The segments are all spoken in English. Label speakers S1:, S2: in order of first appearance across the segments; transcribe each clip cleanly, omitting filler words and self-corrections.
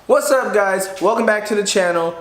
S1: What's up, guys? Welcome back to the channel.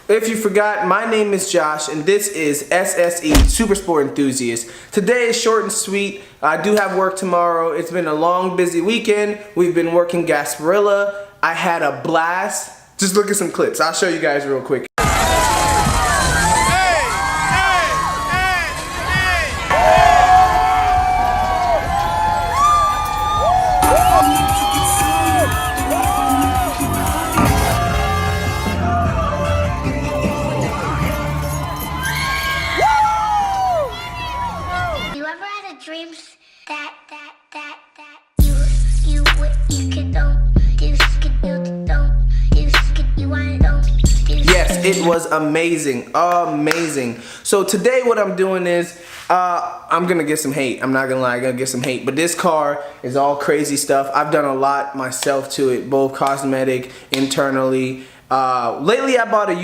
S1: If you forgot, my name is Josh and this is SSE, Super Sport Enthusiast. Today is short and sweet. I do have work tomorrow. It's been a long, busy weekend. We've been working Gasparilla. I had a blast. Just look at some clips. I'll show you guys real quick.
S2: Dreams that you could don't do, you want don't do.
S1: Yes, it was amazing, amazing. So today what I'm doing is, I'm gonna get some hate. I'm not gonna lie, I'm gonna get some hate. But this car is all crazy stuff. I've done a lot myself to it, both cosmetic, internally. Lately I bought a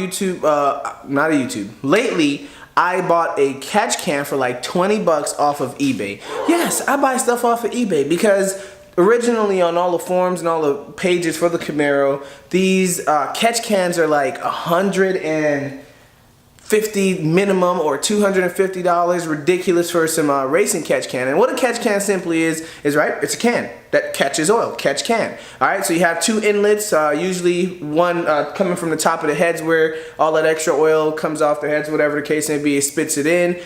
S1: Lately, I bought a catch can for like 20 bucks off of eBay. Yes, I buy stuff off of eBay because originally on all the forums and all the pages for the Camaro, these catch cans are like $150 minimum or $250, ridiculous for some racing catch can. And what a catch can simply is right, it's a can that catches oil, catch can. All right, so you have two inlets, usually one coming from the top of the heads where all that extra oil comes off the heads, whatever the case may be, it spits it in.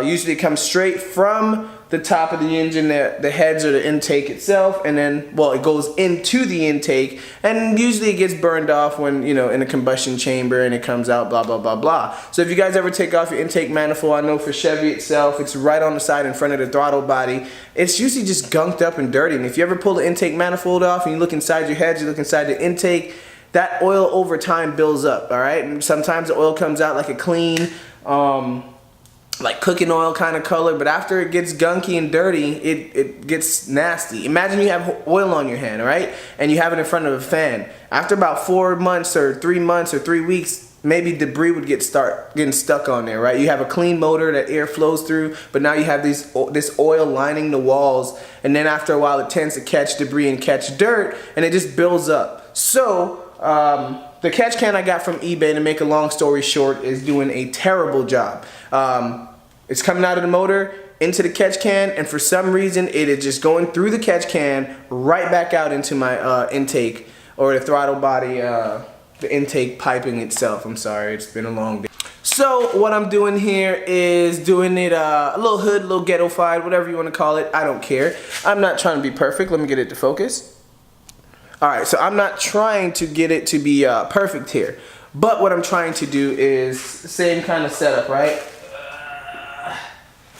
S1: Usually it comes straight from the top of the engine, the heads or the intake itself, and then, well, it goes into the intake, and usually it gets burned off when, you know, in a combustion chamber and it comes out, blah, blah, blah, blah. So if you guys ever take off your intake manifold, I know for Chevy itself, it's right on the side in front of the throttle body. It's usually just gunked up and dirty, and if you ever pull the intake manifold off and you look inside your heads, you look inside the intake, that oil over time builds up, all right? And sometimes the oil comes out like a clean, like cooking oil kind of color, but after it gets gunky and dirty, it gets nasty. Imagine you have oil on your hand, right? And you have it in front of a fan. After about 4 months or 3 months or 3 weeks, maybe debris would start getting stuck on there, right? You have a clean motor that air flows through, but now you have this oil lining the walls, and then after a while it tends to catch debris and catch dirt, and it just builds up. So, the catch can I got from eBay, to make a long story short, is doing a terrible job. It's coming out of the motor into the catch can, and for some reason it is just going through the catch can right back out into my intake, or the throttle body, the intake piping itself. I'm sorry, it's been a long day. So what I'm doing here is doing it a little hood, a little ghetto-fied, whatever you want to call it. I don't care. I'm not trying to be perfect. Let me get it to focus. Alright, so I'm not trying to get it to be perfect here, but what I'm trying to do is the same kind of setup, right?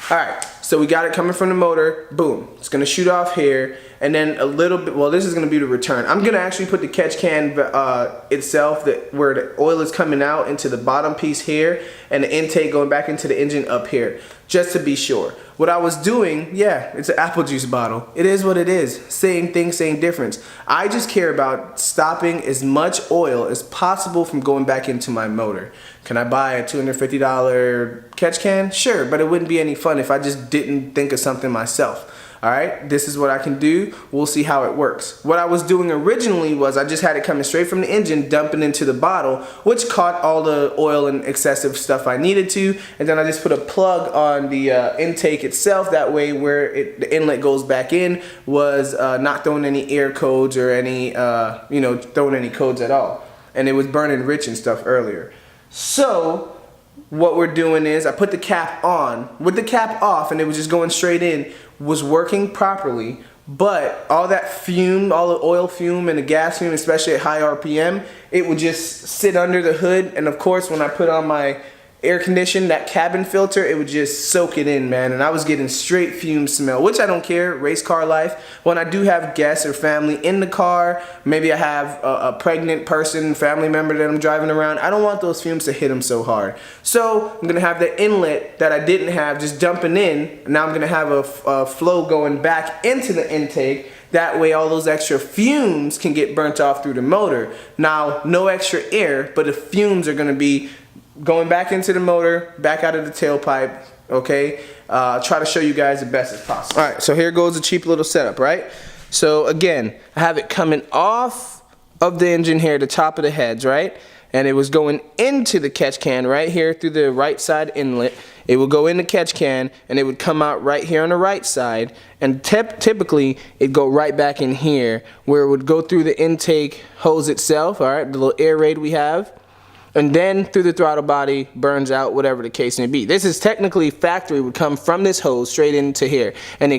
S1: Alright, so we got it coming from the motor, boom, it's going to shoot off here, and then a little bit, well, this is going to be the return. I'm going to actually put the catch can itself, where the oil is coming out, into the bottom piece here, and the intake going back into the engine up here, just to be sure. What I was doing, yeah, it's an apple juice bottle. It is what it is. Same thing, same difference. I just care about stopping as much oil as possible from going back into my motor. Can I buy a $250 catch can? Sure, but it wouldn't be any fun if I just didn't think of something myself. Alright, this is what I can do. We'll see how it works. What I was doing originally was I just had it coming straight from the engine, dumping into the bottle, which caught all the oil and excessive stuff I needed to, and then I just put a plug on the intake itself. That way where the inlet goes back in was not throwing any air codes or any, you know, throwing any codes at all. And it was burning rich and stuff earlier. So what we're doing is I put the cap on. With the cap off and it was just going straight in, was working properly, but all that fume, all the oil fume and the gas fume, especially at high RPM, it would just sit under the hood, and of course when I put on my air condition, that cabin filter, it would just soak it in, man, and I was getting straight fume smell, which I don't care, race car life. When I do have guests or family in the car, maybe I have a pregnant person, family member that I'm driving around, I don't want those fumes to hit them so hard. So I'm gonna have the inlet that I didn't have just dumping in, and now I'm gonna have a flow going back into the intake. That way all those extra fumes can get burnt off through the motor. Now, no extra air, but the fumes are gonna be going back into the motor, back out of the tailpipe, okay? Try to show you guys the best as possible. All right, so here goes a cheap little setup, right? So again, I have it coming off of the engine here, the top of the heads, right? And it was going into the catch can right here through the right side inlet. It would go in the catch can and it would come out right here on the right side, and typically it'd go right back in here where it would go through the intake hose itself, all right, the little air raid we have, and then through the throttle body, burns out, whatever the case may be. This is technically factory, would come from this hose straight into here, and any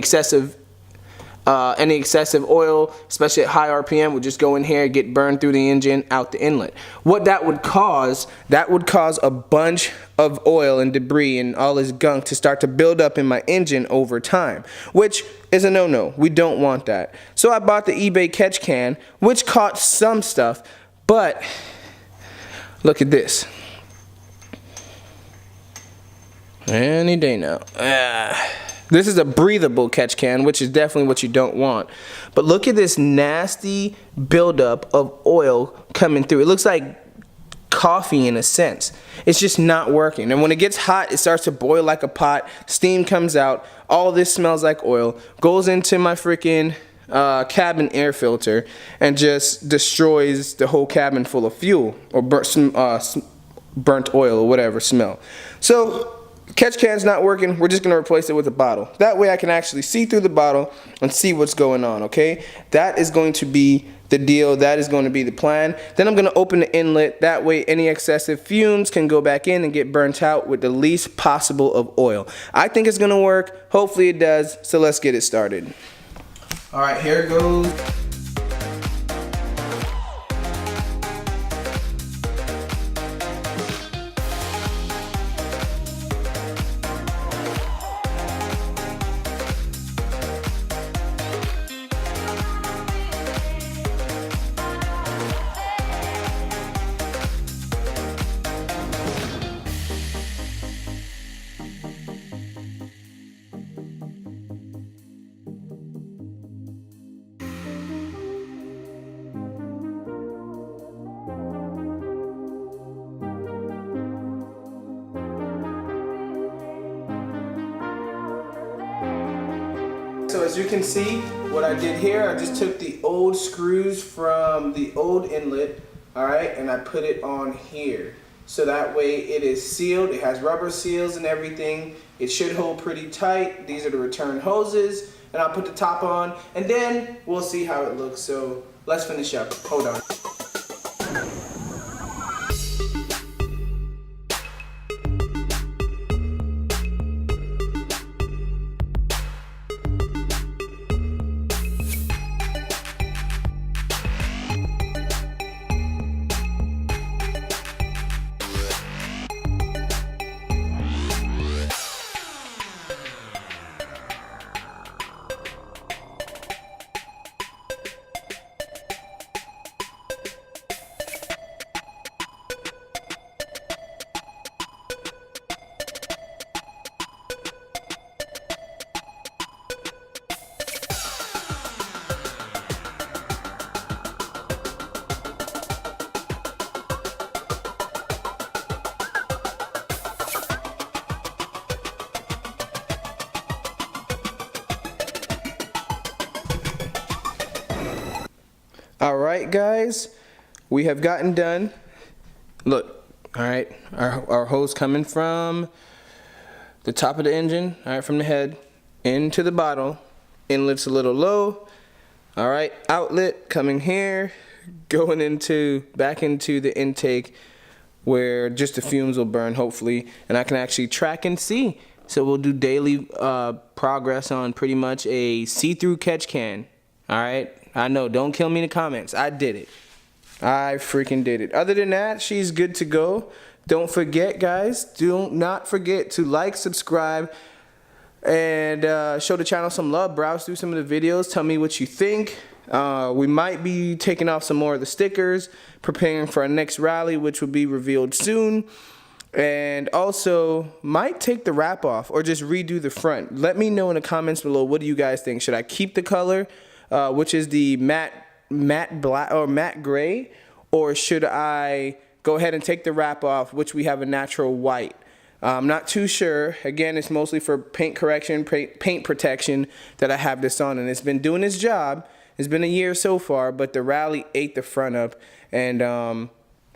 S1: excessive oil, especially at high RPM, would just go in here, get burned through the engine, out the inlet. What that would cause a bunch of oil and debris and all this gunk to start to build up in my engine over time, which is a no-no. We don't want that. So I bought the eBay catch can, which caught some stuff, but look at this. Any day now. This is a breathable catch can, which is definitely what you don't want. But look at this nasty buildup of oil coming through. It looks like coffee in a sense. It's just not working. And when it gets hot, it starts to boil like a pot. Steam comes out. All this smells like oil. Goes into my freaking cabin air filter and just destroys the whole cabin full of fuel or burnt oil or whatever smell. So catch can's not working. We're just going to replace it with a bottle. That way I can actually see through the bottle and see what's going on, okay? That is going to be the deal. That is going to be the plan. Then I'm going to open the inlet. That way any excessive fumes can go back in and get burnt out with the least possible of oil. I think it's going to work. Hopefully it does. So let's get it started. All right, here it goes. So as you can see, what I did here, I just took the old screws from the old inlet, alright, and I put it on here. So that way it is sealed, it has rubber seals and everything. It should hold pretty tight. These are the return hoses, and I'll put the top on, and then we'll see how it looks. So let's finish up. Hold on. Alright guys, we have gotten done. Look, alright, our hose coming from the top of the engine, alright, from the head into the bottle. Inlet's a little low. Alright, outlet coming here, going back into the intake where just the fumes will burn hopefully, and I can actually track and see. So we'll do daily progress on pretty much a see-through catch can. Alright, I know, don't kill me in the comments. I did it. I freaking did it. Other than that, she's good to go. Don't forget, guys, do not forget to like, subscribe, and show the channel some love. Browse through some of the videos. Tell me what you think. We might be taking off some more of the stickers, preparing for our next rally, which will be revealed soon. And also, might take the wrap off or just redo the front. Let me know in the comments below, what do you guys think? Should I keep the color, which is the matte black or matte gray, or should I go ahead and take the wrap off, which we have a natural white? I'm not too sure. Again, it's mostly for paint correction, paint protection that I have this on, and it's been doing its job. It's been a year so far, but the rally ate the front up, and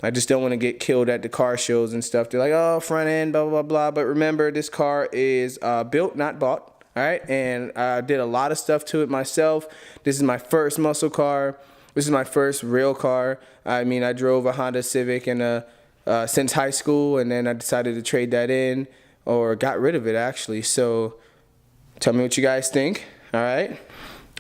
S1: I just don't want to get killed at the car shows and stuff. They're like, oh, front end, blah, blah, blah. But remember, this car is built, not bought. All right. And I did a lot of stuff to it myself. This is my first muscle car. This is my first real car. I mean, I drove a Honda Civic since high school, and then I decided to trade that in, or got rid of it, actually. So tell me what you guys think. All right.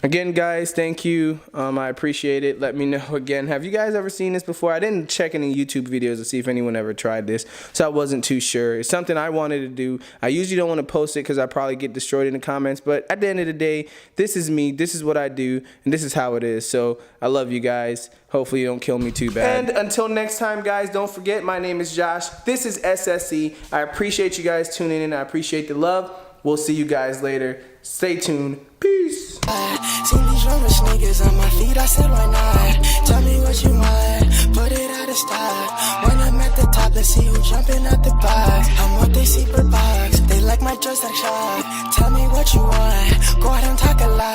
S1: Again, guys, thank you. I appreciate it. Let me know again. Have you guys ever seen this before? I didn't check any YouTube videos to see if anyone ever tried this, so I wasn't too sure. It's something I wanted to do. I usually don't want to post it because I probably get destroyed in the comments, but at the end of the day, this is me. This is what I do, and this is how it is. So I love you guys. Hopefully you don't kill me too bad. And until next time, guys, don't forget, my name is Josh. This is SSE. I appreciate you guys tuning in. I appreciate the love. We'll see you guys later. Stay tuned. Peace.
S3: Seen these rumors, niggas on my feet, I said why not? Tell me what you want, put it out of stock. When I'm at the top, let's see who jumping out the box. I'm what they see per box, they like my just like shot. Tell me what you want, go out and talk a lot.